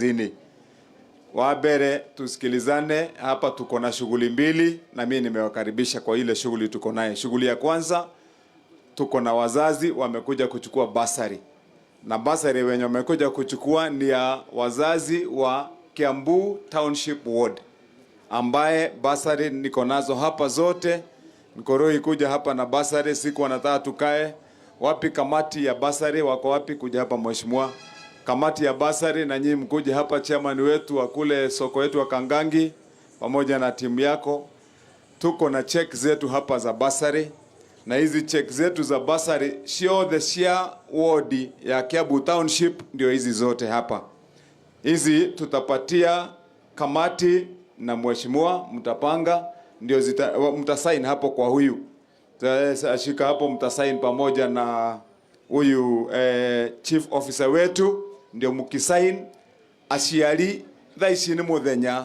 zini. Wabere tusikilizane, hapa tuko na shughuli mbili na mimi nimewakaribisha kwa ile shughuli tuko naye. Shughuli ya kwanza, tuko na wazazi wamekuja kuchukua basari. Na basari wenye wamekuja kuchukua ni ya wazazi wa Kiambu Township Ward, ambaye basari niko nazo hapa zote. Nkoroi kuja hapa na basari, siku wanataka tukae. Wapi kamati ya basari, wako wapi? Kuja hapa mheshimiwa. Kamati ya basari na nyinyi mkuje hapa, chairman wetu wa kule soko yetu wa Kangangi pamoja na timu yako. Tuko na check zetu hapa za basari, na hizi check zetu za basari sio the share ward ya Kiambu Township, ndio hizi zote hapa. Hizi tutapatia kamati na mheshimiwa, mtapanga ndio mtasign hapo kwa huyu. Ashika hapo mtasign pamoja na huyu chief officer wetu, ndio mkisign aciari thaici ni muthenya.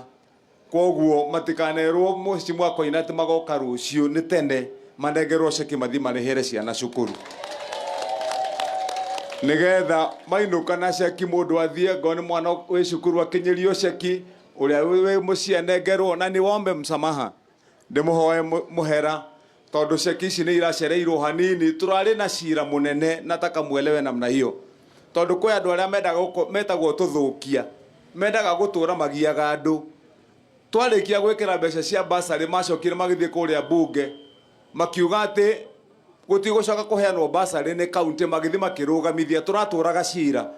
Koguo matikanerwo mheshimiwa ko inati magoka rucio ni tene manengerwo ceki mathi marehere ciana cukuru. Nigetha mainuka na ceki mundu athie ngone mwana we cukuru akinyirio ceki uria we mucienengerwo na ni wombe msamaha ndimuhoe muhera tondu ceki ici ni iracereirwo hanini. Turari na cira munene, nataka muelewe namna hiyo, tondu kwa andu aria metagwo tuthukia, mendaga gutura magiaga andu. Twarikia gwikira mbeca cia basari macokire magithie kuria bunge makiuga ati gutigucoka kuheanwo basari ni county, magithi makirugamithia turaturaga cira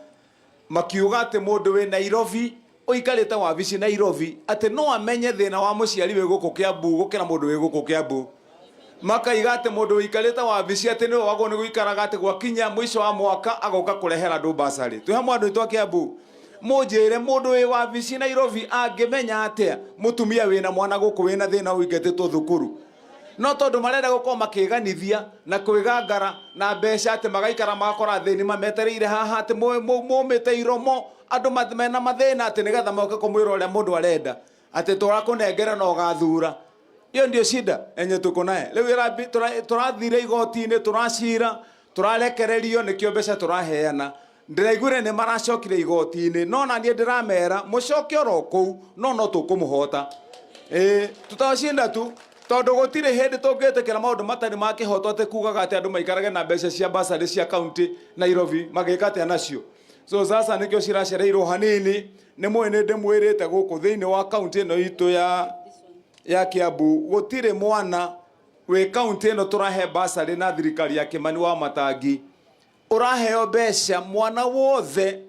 makiuga ati mundu we Nairobi uikarite wabici Nairobi ati no amenye thina wa muciari we guku Kiambu gukira mundu we guku Kiambu. Makaiga ati mundu uikarite wabici ati niwe wago ni guikaraga ati gwakinya mwisho wa mwaka agoka kurehera andu basari. Twi hamwe andu itwa Kiambu, munjire mundu we wabici Nairobi angimenya atia mutumia wina mwana guku wina thina uingatitwo thukuru, no tondu marenda gukoma makiganithia na kwigangara na mbeca ati magaikara magakora thini mametereire haha ati mumite iromo andu mena mathina ati nigetha moke kumwira uria mundu arenda ati turakunengera no gathura. Iyo ndio shida enye tuko naye riu. Turathire igoti-ini, turacira, turarekererio, nikio mbeca turaheana. Ndiraigure ni maracokire igoti-ini, no na nie ndiramera mucoke oro kou, no tukumuhota. Tutacinda tu tondu gutire hindi tungitikira maundu matari ma kihoto ati kugaga ati andu maikarage na mbeca cia basari cia county Nairobi magika ati anacio. So sasa nikio ciracereirwo hanini. Ni mwene ndimwirite guku thiini wa county no itu ya Kiambu gutire mwana we county no turahe basari na thirikari ya Kimani wa Matangi uraheo mbeca mwana wothe,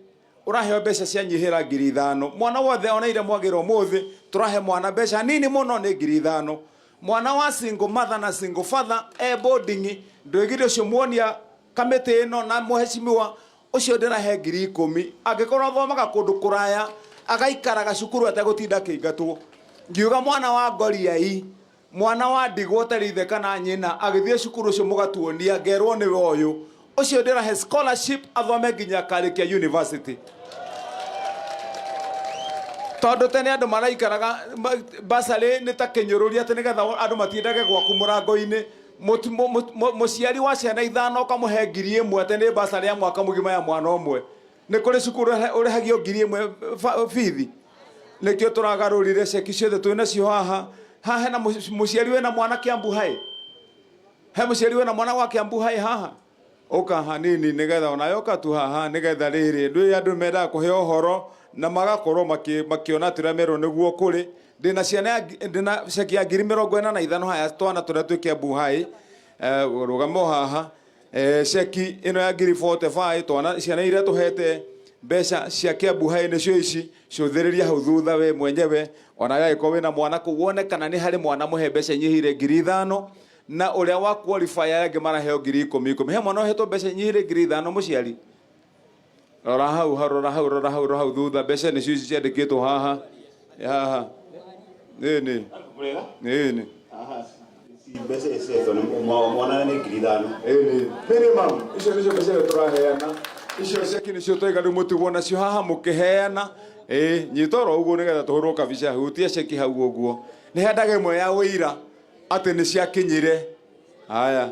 uraheo mbeca cia nyihira 5,000 mwana wothe onaire mwagiro muthi turahe mwana mbeca nini muno ni 5,000. Mwana wa single mother na single father boarding ndwigire ucio muonia kamite ino na muheshimiwa ucio ndirahe 10,000 agikorwo thomaga kundu kuraya agaikaraga cukuru atagutinda kiingatwo. Ngiuga mwana wa Ngoriai, mwana wa Ndigwo tarithe kana nyina agithie cukuru ucio mugatuonia ngerwo ni woyu ucio ndirahe scholarship athome nginya karikia university. Tondu tene andu maraikaraga basari ni ta kinyururia ati nigetha andu matindage gwaku murango-ini. Muciari wa ciana 5 kamuhe 1,000 ati ni basari ya mwaka mugima ya mwana umwe. Ni kuri cukuru urehagio 1,000 fithi. Nikio turagarurire ceki ciothe twina cio haha. Haha na muciari we na mwana Kiambu hai. He muciari we na mwana wa Kiambu hai haha. Oka hanini nigetha onayoka tu haha nigetha riri ndui andu menda kuhe uhoro na magakorwo makiona tiramero niguo kuri. Ndina ciana ndina ceki ya 45,000 haya twana turia twi Kiambu hai rugamo haha. Ceki ino ya 45 twana ciana iria tuhete mbeca cia Kiambu hai nicio ici cuthiriria hau thutha we mwenyewe onaga iko wina mwana kuwone kana ni hari mwana muhe mbeca nyihire 5,000 na uria wa qualify yange maraheo 10,000 he mwana hetwo mbeca nyihire 5,000 muciari. Rora hau thutha mbeca nicio ici ciandikitwo haha nini aha mbeca icio mwana ni 5,000 minimum icio nicio mbeca turaheana. Icio ceki nicio twaigaru mutigwo nacio haha mukiheana nyitoro uguo nigetha tuhurwo kabica hutia ceki hau uguo ni hendaga imwe ya wira ati ni ciakinyire. Haya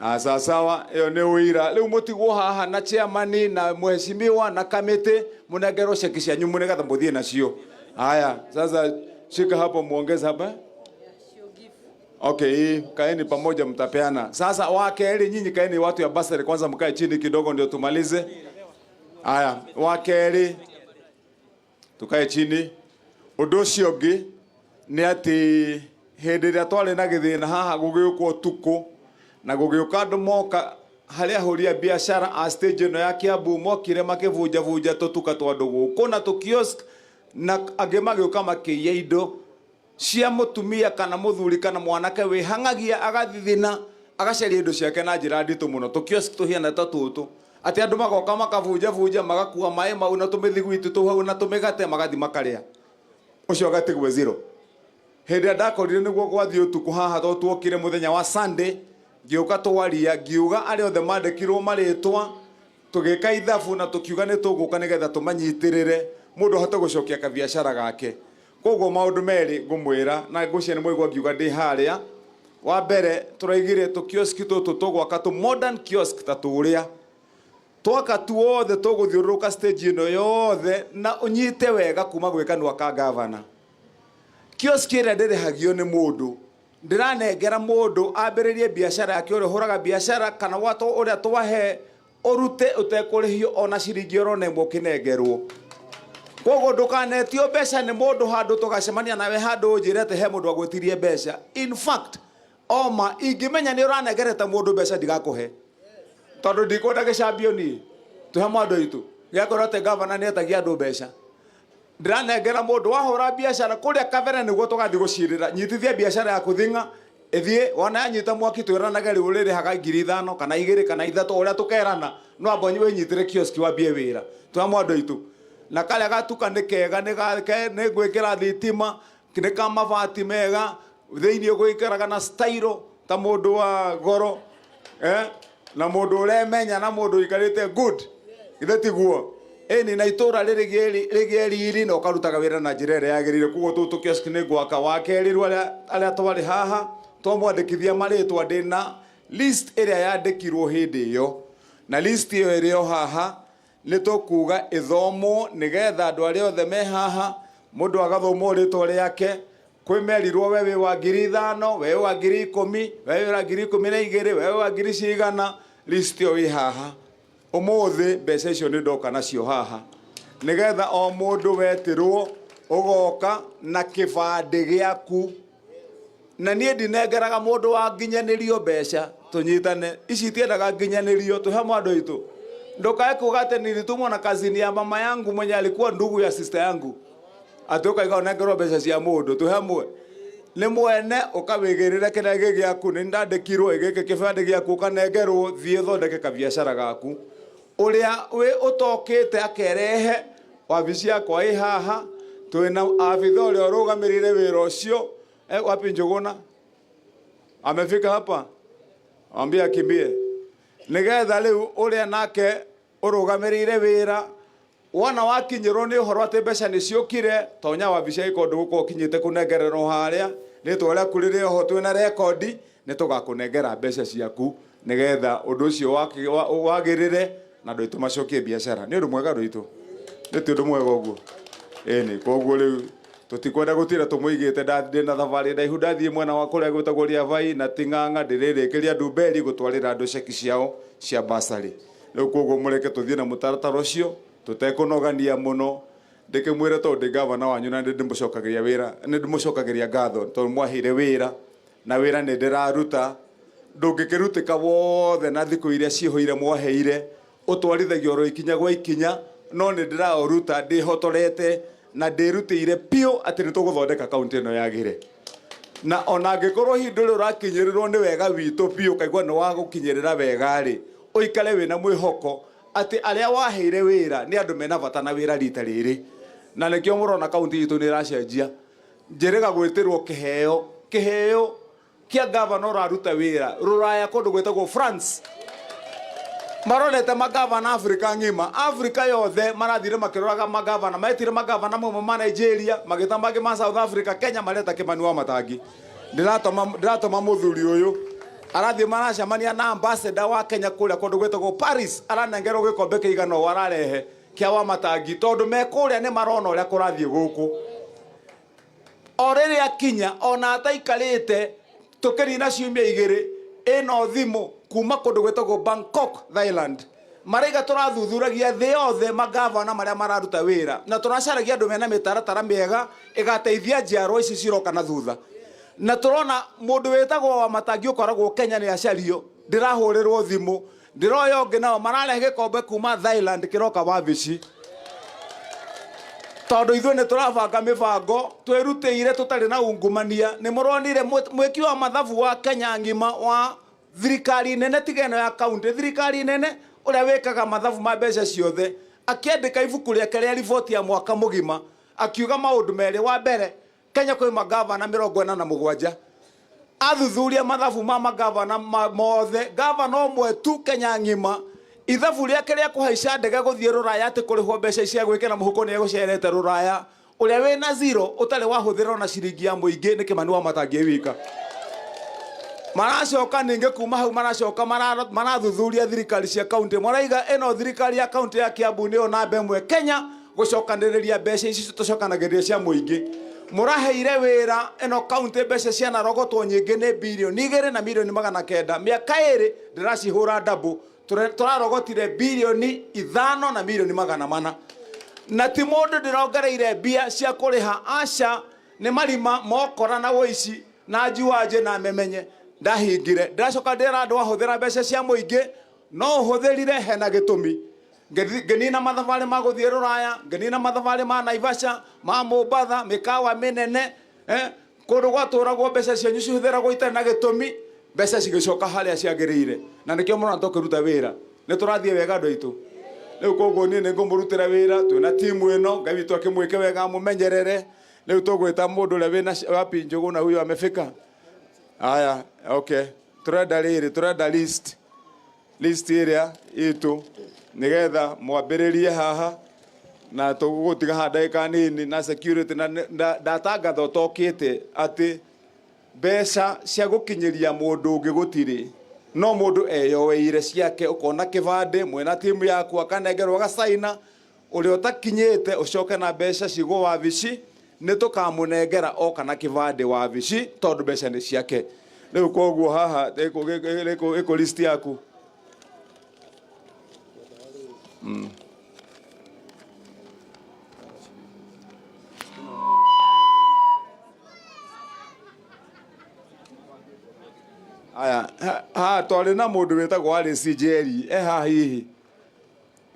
Sawa iyo ni uira riu mutigwo haha na chairman na mheshimiwa na kamiti munengero cheki cianyu munegatha muthie nacio. Haya sasa shika hapo muongeze hapa. Okay, kaeni pamoja mtapeana. Sasa wakeli nyinyi kaeni watu ya basari kwanza mkae chini kidogo ndio tumalize. Haya, wakeli tukae chini. Undu ucio ungi ni ati hindi ria twari na githina haha gugiukwo tuku na gugiuka andu moka haria huria biashara a stage no ya Kiambu mokire makivunja tutuka twa andu guku na tukiosk na angi magiuka makiya indo cia mutumia kana muthuri kana mwanake we hangagia agathithina agacaria indo ciake na njira nditu muno tukiosk tuhiana ta tutu ati andu magoka makavunja magakua mai mau na tumithigwitu tu hau na tumigate magathi makaria ucio agatigwe zero. Hindi ndakorire niguo gwathi utuku haha to tuokire muthenya wa Sunday ngiuka twaria ngiuga ari othe mandikirwo maritwa tugika ithabu na tukiuga ni tuguka nigetha tumanyitirire mundu hote gucokia ka biashara gake. Koguo maundu meri ngumwira na ngucia ni mwigwa ngiuga ndi haria. Wa mbere turaigire tukioski tutu tugwaka tu modern kiosk ta turia twaka tuothe tuguthiuruka stage ino yothe na unyite wega kuma gwikanwa ka governor. Kioski ira ndirihagio ni mundu ndiranengera mundu ambiririe biashara yake uri huraga biashara kana watu uria twahe urute utekurihio ona ciringi orone mukinengerwo. Koguo ndukanetio mbeca ni mundu handu tugacemania nawe handu njirete he mundu agwitirie mbeca. In fact oma ingimenya ni uranengerete mundu mbeca ndigakuhe tondu ndikwenda gicambio ni tuhe mwandu itu giakorote governor ni etagia andu mbeca ndiranengera mundu wahura biashara kuria kavere niguo tugathi gucirira nyitithia biashara ya kuthinga ithie wona anyita mwaki twiranaga riu riri haga 5,000 kana 2 kana 3 uria tukerana no ambonyi we nyitire kioski wambie wira tuhe mwandu itu na kale gatuka ni kega ni gwikira thitima ni kamavati mega thiini gwikaraga na style ta mundu wa goro na mundu uremenya na mundu ikarite good ithetiguo eni na itura riri no karutaga wira na njira ria yagirire kugo tu tukioski ni gwaka wakerirwa aria twari haha twamwandikithia maritwa ndina list area yandikirwo hindi iyo na list iyo irio haha ni tukuga ithomo nigetha andu aria othe me haha mundu agathoma ritwa riake kwimerirwo wewe wa 5,000 wewe wa 10,000 wewe wa 12,000 wewe wa 100 list iyo wi haha umuthi mbeca icio ni ndoka nacio haha nigetha o mundu wetirwo ugoka na kibandi giaku na nie ndinengeraga mundu wa nginyanirio mbeca tunyitane ici tiendaga nginyanirio tuhe mwandu itu ndokae kugate nilitumwa na kazini ya mama yangu mwenye alikuwa ndugu ya sister yangu atoka igao nengerwo mbeca cia mundu tuhamwe ni mwene ukawigirire kinege giaku ni ndandikirwo igike kibandi giaku kanengerwo thie thondeke ka biashara gaku uria we utokite akerehe wabici yakwa i haha twina afitha uria urugamirire wira ucio wapi Njuguna amefika hapa ambia kimbie nigetha riu uria nake urugamirire wira wana wakinyirwo ni uhoro ati mbeca ni ciukire tonya wabici ikondu guko kinyite kunengererwo haria ni twaria kurire ho twina record ni tugakunengera mbeca ciaku nigetha undu ucio wagirire na ndu tumacokie biashara ni undu mwega ruitu ni undu mwega uguo ni koguo riu tutikwenda gutira tumuigite ndathire na thavari ndaihu ndathie mwena wa kuria gwitagwo Riavai na Ting'ang'a ndiririkiria Ndumberi gutwarira andu ceki ciao cia basari riu koguo mureke tuthie na mutaratara ucio tutekunogania muno ndikimwire tondu governor wanyu na ndimucokagiria wira ndimucokagiria ngatho tondu mwahire wira na wira ni ndiraruta ndungikirutika wothe na thiku iria cihoire mwaheire utwarithagio ro ikinya gwa ikinya no ni ndiraruta ndihotorete na ndirutire pio ati nituguthondeka kaunti ino yagire na ona ngikorwo hindu ri urakinyirirwo ni wega witu pio kaigwa ni wa gukinyirira wega ri uikare wina mwihoko ati aria waheire wira ni andu mena bata na wira rita riri na nikio murona kaunti itu ni racenjia njiriga gwitirwo kiheo kia governor aruta wira ruraya kundu gwetagwo France maronete magavana Africa ngima Africa yothe marathire makiroraga magavana maitire magavana mo ma Nigeria magitamage ma South Africa Kenya mareta Kimani wa Matangi ndiratoma muthuri uyu arathi maracemania na ambassador wa Kenya kuria kundu gwetagwo Paris aranengerwo gikombe kiigano wararehe kia wa matangi tondu me kuria ni marona uria kurathie guku orere akinya ona ataikarite tukirina ciumia igiri ino thimu kuma kundu gwetagwo Bangkok Thailand maraiga turathuthuragia thi yothe magavana maria mararuta wira na turacaragia andu mena mitaratara miega igateithia njiarwa ici ciroka na thutha na turona mundu wetagwo wa matangi ukoragwo Kenya ni acario ndirahurirwo thimu ndiroyo ngi nao mararehe gikombe kuma Thailand kiroka wabici tondu ithuĩ nĩ turabanga mibango twirutĩire tutari na ungumania ni muronire mwiki wa mathabu wa Kenya ngima wa thirikari nene tigeno ya kaunti thirikari nene uria wekaga mathabu ma mbeca ciothe akiandika ibuku riake ria riboti ya mwaka mugima akiuga maundu meri wa mbere Kenya kwĩ magavana 47 athuthuria mathabu ma magavana mothe gavana omwe tu Kenya ngima ithabu riake ria kuhaica ndege guthie ruraya ati kurihwo mbeca cia gwikira muhuko ni egucerete ruraya uria wina zero utari wahuthira na ciringi ya muingi ni Kimani wa Matangi wika maracoka ninge kuma hau maracoka marathuthuria thirikari cia kaunti maraiga eno thirikari ya kaunti ya Kiambu ni ona mbemwe Kenya gucokaniriria mbeca ici tucokanagiriria cia muingi muraheire wira eno kaunti mbeca cia narogotwo nyingi ni bilioni 2 na milioni 900 miaka 2 ndiracihura double turarogotire bilioni 5 na milioni 400 na ti mundu ndirongereire mbia cia kuriha aca ni marima mokora na woici na njuaje na memenye ndahingire ndacoka ndira andu ahuthira mbeca cia muingi no uhuthirire hena gitumi ngenina mathabari ma guthie ruraya ngenina mathabari ma Naivasha ma Mombasa mikawa minene kundu gwaturagwo mbeca cianyu cihuthiragwo itari na gitumi mbeca cigicoka haria ciagiriire na nikio murona tukiruta wira ni turathie wega andu aitu riu koguo ni ngumurutira wira twina timu ino Ngai witu akimwike wega mumenyerere riu tugwita mundu uria wina wapi Njugu na huyo amefika aya okay turenda list area itu nigetha mwambiririe haha na tugutiga ha ndagika nini na security na ndatangatho tokite ati mbeca cia gukinyiria mundu ungi gutiri no mundu eyoweire ciake ukona kibande mwena timu yaku akanengerwo gacaina uria utakinyite ucoke na mbeca cigwo wabici ni tukamunengera okana kibande wabici tondu mbeca ni ciake riu koguo haha iko list yaku aya twari na mundu wetagwo Alice Jerry ha hihi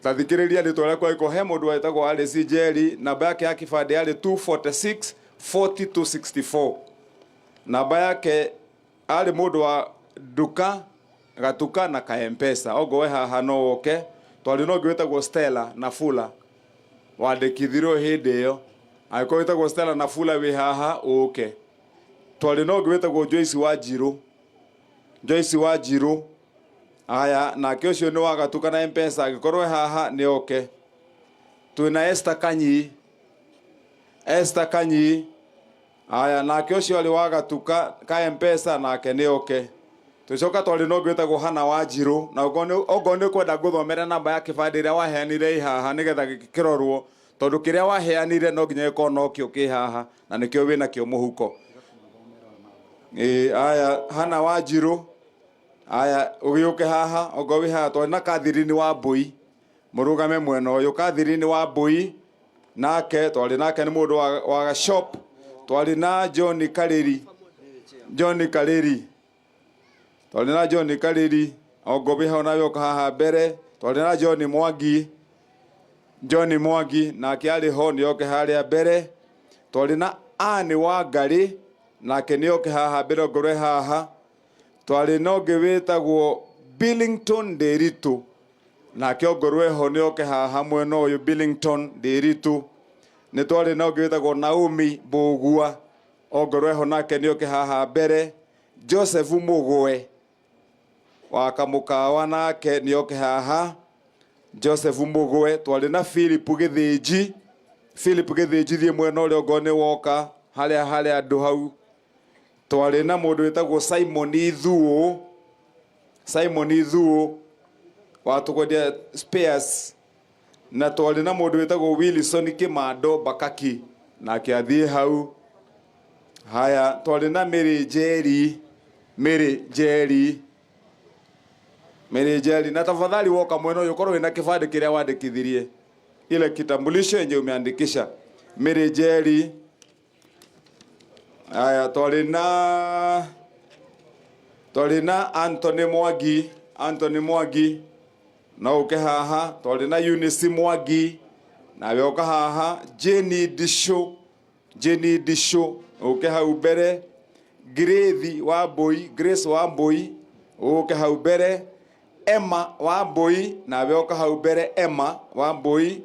tathikiriria ni twara kwa iko he mundu wetagwo Alice Jerry namba yake ya kibande yari 246 4264 namba yake ari mundu wa duka gatuka na ka M-Pesa ogowe haha no oke twari no gwetagwo Stella na Fula wandikithirwo hindi iyo aiko wetagwo Stella na Fula wi haha oke twari no gwetagwo Joyce Wanjiru aya nake ucio ni wagatuka na M-Pesa agikorwo haha ni oke twina Esther Kanyi aya nake ucio ali wagatuka ka M-Pesa nake ni oke tucoka twari no gwetagwo Hana Wanjiru na ogo ni kwenda guthomera namba ya kibande ria waheanire haha nigetha gikirorwo tondu kiria waheanire no nginya gikona okio ki haha na nikio wina kio muhuko aya Hana Wanjiru aya ugiuke haha ogowi haha twari na Kathirini wa Mbui murugame mwena uyu Kathirini wa Mbui nake twari nake ni mundu wa shop twari na John Kariri ogowi haha nawe haha mbere twari na John Mwangi nake ari ho ni oke haria mbere twari na Anne Wangari nake ni oke haha mbere ogorwe haha twari no gewetagwo Billington Nderitu nake ogorwe ho ni oke haha mwena uyu Billington Nderitu ni twari no gewetagwo Naomi Bugua ogorwe ho nake ni oke haha mbere Joseph Mugwe wa kamukawa nake ni oke haha Joseph Mugwe twari na Philip Githinji thie mwena uria ogone woka haria andu hau twari na mundu wetagwo Simon Ithuo Simon Ithuo watukodia spares na twali na mundu wetagwo Wilson Kimando Bakaki na akiathie hau. Haya twali na Mary Jerry na tafadhali woka mweno yokoro wina kibande kiria wandikithirie ile kitambulisho yenye umeandikisha Mary Jerry. Haya twali na Anthony Mwangi na uke haha. Twali na Eunice Mwangi na yoka haha. Jenny Disho uke hau mbere. Grace Wambui uke hau mbere. Emma Wambui na yoka hau mbere. Emma Wambui.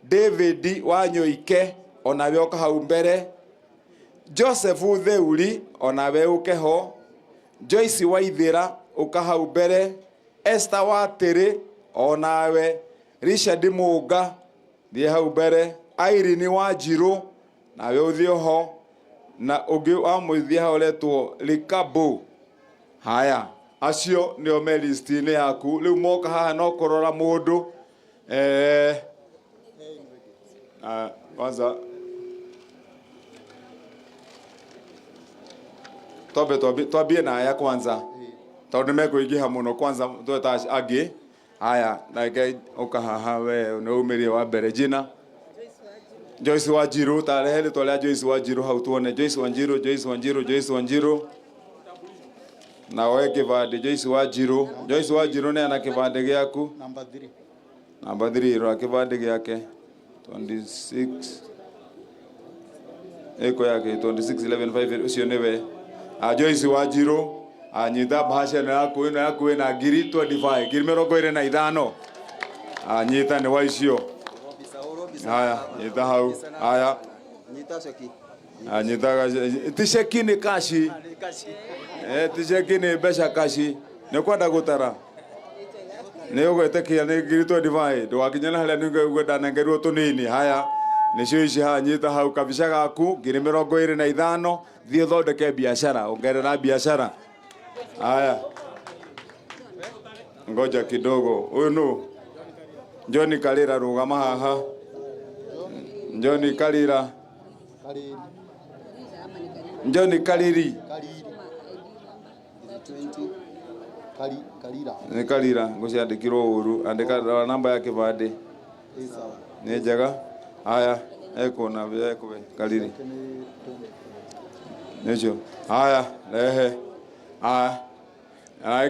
David Wanyoike ona yoka hau mbere. Joseph Theuri ona we uke ho. Joyce Waithira uka hau mbere. Esther Watiri onawe. Richard Muga thie hau mbere. Irene Wanjiru na we uthio ho na ugi wa muithia ho letwo Likabo. Haya acio nio me list-ini yaku riu moka haha no kurora mundu kwanza twambie na aya kwanza tondu mekuingiha muno kwanza tweta agi. Haya nake uka haha we no umirie wa mbere jina Joyce Wanjiru tarehele tolea Joyce Wanjiru hau tuone Joyce Wanjiru na wewe kibande Joyce Wanjiru ne ana kibande giaku number 3 ro kibande giake 26 eko yake 2611 ucio niwe Joyce Wanjiru anyita bahasha na yaku na ngiri 25 ngiri 25 anyita ni waicio. Haya nyita hau. Haya nyita sheki anyita tisheki ni kashi tisheki ni besha kashi ne kwenda gutara ne ugetekia ne ngiri 25 ndwakinyana haria ninge ugwenda na ngiri tunini. Haya nicio ici ha nyita hau kabisha gaku ngiri 25 thie thondeke biashara ongerera biashara. Haya ngoja kidogo huyu no John Kalira rugama haha. John Kalira John Kaliri ni Kalira nguciandikirwo uru andika namba ya kibande ni njega. Haya eko na eko Kaliri nicio. Haya lehe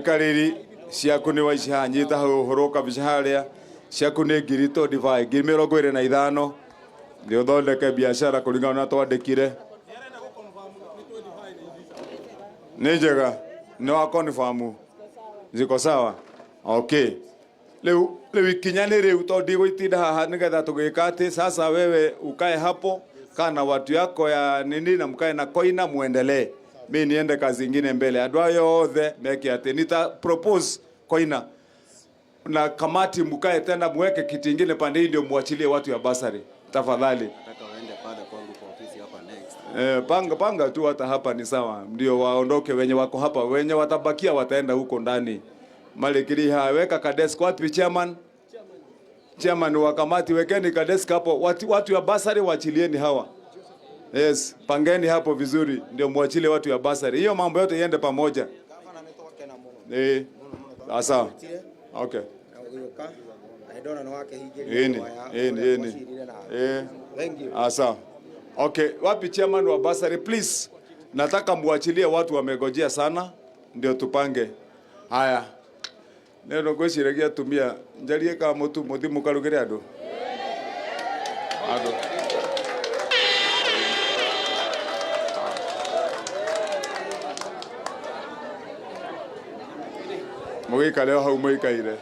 Kaliri ciaku ni waici hanyita hau horo kabisa haria ciaku ni ngiri 25 ngiri 25 ndio thondeke biashara kulingana na twandikire ni njega ni wa confirm ziko sawa. Okay leo ikinyani riu to ndigwitinda haha nigetha tugikate sasa. Wewe ukae hapo kana watu yako ya nini na mkae na koina muendelee. Mimi niende kazi nyingine mbele. Adwa yothe meki ate nita propose koina na kamati mkae tena muweke kiti kingine pande hii ndio muachilie watu ya basari tafadhali. Nataka waende pale kwangu kwa ofisi hapa next. Panga tu hata hapa ni sawa. Ndio waondoke wenye wako hapa, wenye watabakia wataenda huko ndani. Malikiri weka kadesk wapi chairman wa kamati wekeni kadesk hapo. Watu ya basari waachilieni hawa. Yes, pangeni hapo vizuri ndio muachilie watu ya basari. Hiyo mambo yote iende pamoja. Sawa. Okay. Sawa. Okay, wapi chairman wa basari please. Nataka muachilie watu wamegojea sana ndio tupange. Haya. Neno gwiciregia tumia njarie ka mutu muthimu karugire andu. Mugika leo hau muikaire.